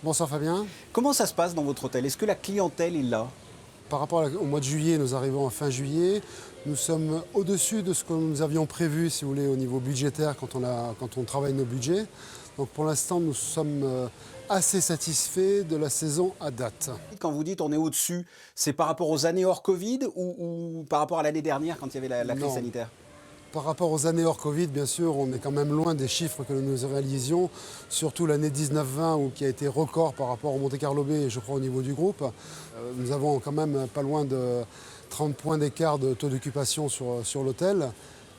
Bonsoir Fabien. Comment ça se passe dans votre hôtel? Est-ce que la clientèle est là? Par rapport au mois de juillet, nous arrivons à fin juillet. Nous sommes au-dessus de ce que nous avions prévu, si vous voulez, au niveau budgétaire quand on travaille nos budgets. Donc pour l'instant, nous sommes assez satisfaits de la saison à date. Quand vous dites on est au-dessus, c'est par rapport aux années hors Covid ou par rapport à l'année dernière quand il y avait la crise Non. sanitaire? Par rapport aux années hors Covid, bien sûr, on est quand même loin des chiffres que nous réalisions, surtout l'année 19-20 qui a été record par rapport au Monte-Carlo Bay, je crois, au niveau du groupe. Nous avons quand même pas loin de 30 points d'écart de taux d'occupation sur l'hôtel.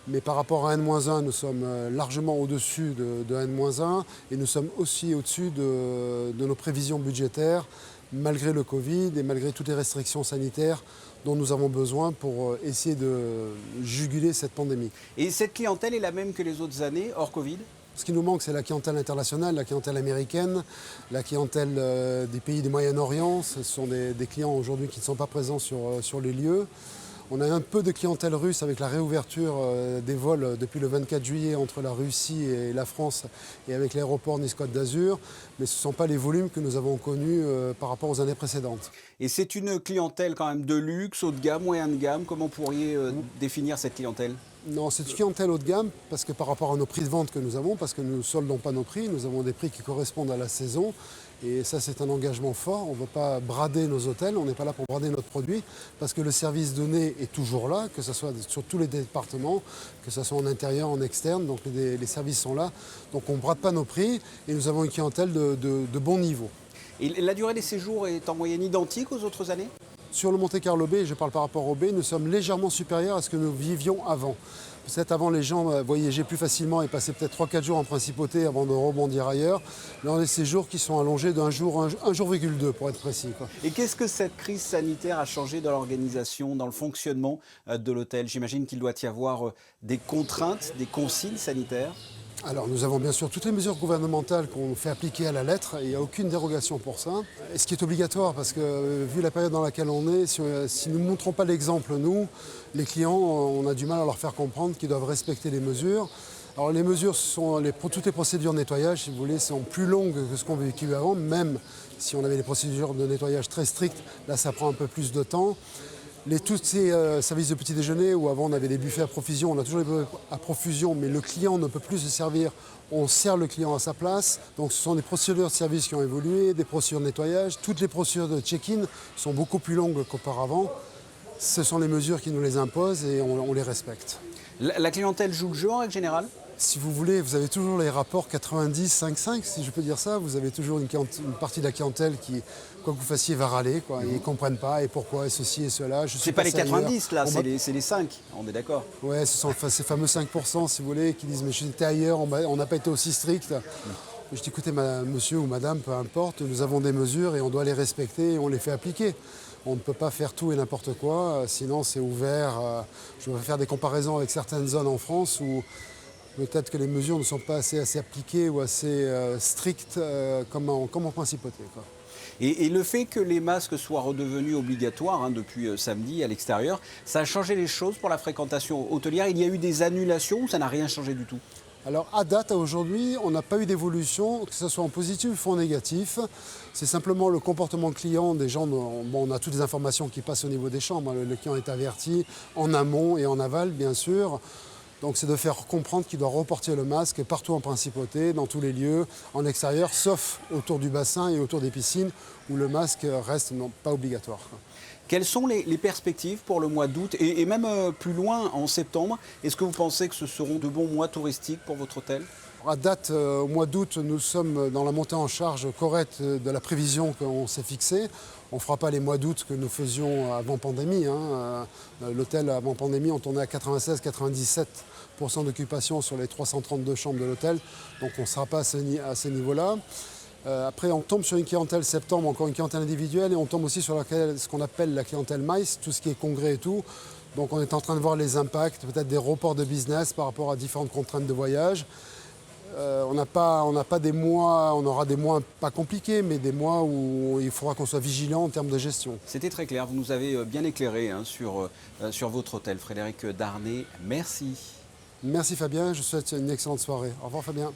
Mais par rapport à N-1, nous sommes largement au-dessus de N-1 et nous sommes aussi au-dessus de nos prévisions budgétaires, malgré le Covid et malgré toutes les restrictions sanitaires dont nous avons besoin pour essayer de juguler cette pandémie. Et cette clientèle est la même que les autres années hors Covid? Ce qui nous manque, c'est la clientèle internationale, la clientèle américaine, la clientèle des pays du Moyen-Orient. Ce sont des clients aujourd'hui qui ne sont pas présents sur les lieux. On a un peu de clientèle russe avec la réouverture des vols depuis le 24 juillet entre la Russie et la France et avec l'aéroport Nice-Côte d'Azur, mais ce ne sont pas les volumes que nous avons connus par rapport aux années précédentes. Et c'est une clientèle quand même de luxe, haut de gamme, moyen de gamme. Comment pourriez définir cette clientèle? Non, c'est une clientèle haut de gamme parce que par rapport à nos prix de vente que nous avons, parce que nous ne soldons pas nos prix, nous avons des prix qui correspondent à la saison. Et ça, c'est un engagement fort. On ne veut pas brader nos hôtels, on n'est pas là pour brader notre produit, parce que le service donné est toujours là, que ce soit sur tous les départements, que ce soit en intérieur, en externe, donc les services sont là. Donc on ne brade pas nos prix et nous avons une clientèle de bon niveau. Et la durée des séjours est en moyenne identique aux autres années? Sur le Monte-Carlo Bay, je parle par rapport au Bay, nous sommes légèrement supérieurs à ce que nous vivions avant. Peut-être avant, les gens voyageaient plus facilement et passaient peut-être 3-4 jours en principauté avant de rebondir ailleurs. Là, on a des séjours qui sont allongés d'un jour, 1,2 pour être précis, quoi. Et qu'est-ce que cette crise sanitaire a changé dans l'organisation, dans le fonctionnement de l'hôtel? J'imagine qu'il doit y avoir des contraintes, des consignes sanitaires. Alors nous avons bien sûr toutes les mesures gouvernementales qu'on fait appliquer à la lettre et il n'y a aucune dérogation pour ça. Et ce qui est obligatoire parce que vu la période dans laquelle on est, si nous ne montrons pas l'exemple nous, les clients, on a du mal à leur faire comprendre qu'ils doivent respecter les mesures. Alors les mesures, toutes les procédures de nettoyage, si vous voulez, sont plus longues que ce qu'on a vécu avant, même si on avait des procédures de nettoyage très strictes, là ça prend un peu plus de temps. Tous ces services de petit déjeuner où avant on avait des buffets à profusion, on a toujours des buffets à profusion, mais le client ne peut plus se servir, on sert le client à sa place. Donc ce sont des procédures de service qui ont évolué, des procédures de nettoyage. Toutes les procédures de check-in sont beaucoup plus longues qu'auparavant. Ce sont les mesures qui nous les imposent et on les respecte. La clientèle joue le jeu en règle générale? Si vous voulez, vous avez toujours les rapports 90-5-5, si je peux dire ça. Vous avez toujours une partie de la clientèle qui, quoi que vous fassiez, va râler, quoi. Ils ne comprennent pas, et pourquoi, et ceci et cela. C'est pas les 90 là, c'est les 5, on est d'accord. Ouais, ce sont ces fameux 5%, si vous voulez, qui disent « mais j'étais ailleurs, on n'a pas été aussi strict ». Je dis « écoutez, monsieur ou madame, peu importe, nous avons des mesures et on doit les respecter et on les fait appliquer ». On ne peut pas faire tout et n'importe quoi, sinon c'est ouvert. Je vais faire des comparaisons avec certaines zones en France où peut-être que les mesures ne sont pas assez appliquées ou assez strictes comme en principauté, quoi. Et le fait que les masques soient redevenus obligatoires depuis samedi à l'extérieur, ça a changé les choses pour la fréquentation hôtelière? Il y a eu des annulations ou ça n'a rien changé du tout? Alors à date, à aujourd'hui, on n'a pas eu d'évolution, que ce soit en positif ou en négatif. C'est simplement le comportement client des gens. Bon, on a toutes les informations qui passent au niveau des chambres. Le client est averti en amont et en aval, bien sûr. Donc c'est de faire comprendre qu'il doit reporter le masque partout en principauté, dans tous les lieux, en extérieur, sauf autour du bassin et autour des piscines, où le masque reste pas obligatoire. Quelles sont les perspectives pour le mois d'août et même plus loin, en septembre? Est-ce que vous pensez que ce seront de bons mois touristiques pour votre hôtel? À date, au mois d'août, nous sommes dans la montée en charge correcte de la prévision qu'on s'est fixée. On ne fera pas les mois d'août que nous faisions avant pandémie. L'hôtel avant pandémie, on tournait à 96-97% d'occupation sur les 332 chambres de l'hôtel. Donc on ne sera pas à ces niveaux-là. Après, on tombe sur une clientèle septembre, encore une clientèle individuelle, et on tombe aussi sur ce qu'on appelle la clientèle MICE, tout ce qui est congrès et tout. Donc on est en train de voir les impacts, peut-être des reports de business par rapport à différentes contraintes de voyage. On aura des mois pas compliqués, mais des mois où il faudra qu'on soit vigilant en termes de gestion. C'était très clair, vous nous avez bien éclairé sur votre hôtel. Frédéric Darnay, merci. Merci Fabien, je vous souhaite une excellente soirée. Au revoir Fabien.